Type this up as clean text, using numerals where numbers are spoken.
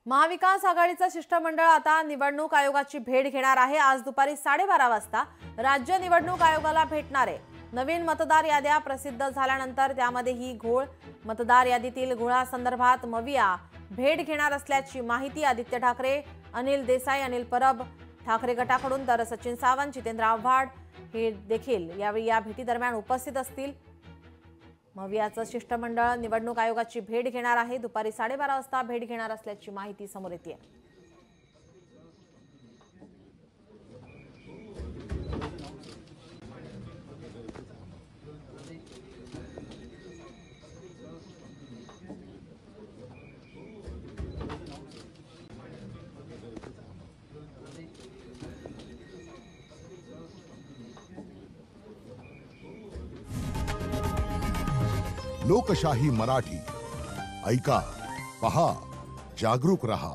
महाविकास आघाडीचं शिष्टमंडळ आता निवडणूक आयोगाची भेट घेणार आहे। आज दुपारी 12:30 वाजता राज्य निवडणूक आयोगाला भेटणार आहे। नवीन मतदार याद्या प्रसिद्ध झाल्यानंतर त्यामध्ये ही घोळ मतदार यादीतील घोळासंदर्भात मविया भेट घेणार असल्याची माहिती आदित्य ठाकरे, अनिल देसाई, अनिल परब ठाकरे गटाकडून तर सचिन सावंत, जितेंद्र आव्हाड हे देखील यावेळी या भेटी दरम्यान उपस्थित असतील। मवियाचं शिष्टमंडळ निवडणूक आयोगाची भेट घेणार आहे। दुपारी 12:30 वाजता भेट घेणार असल्याची माहिती समोर येते। लोकशाही मराठी ऐका, पहा, जागरूक रहा।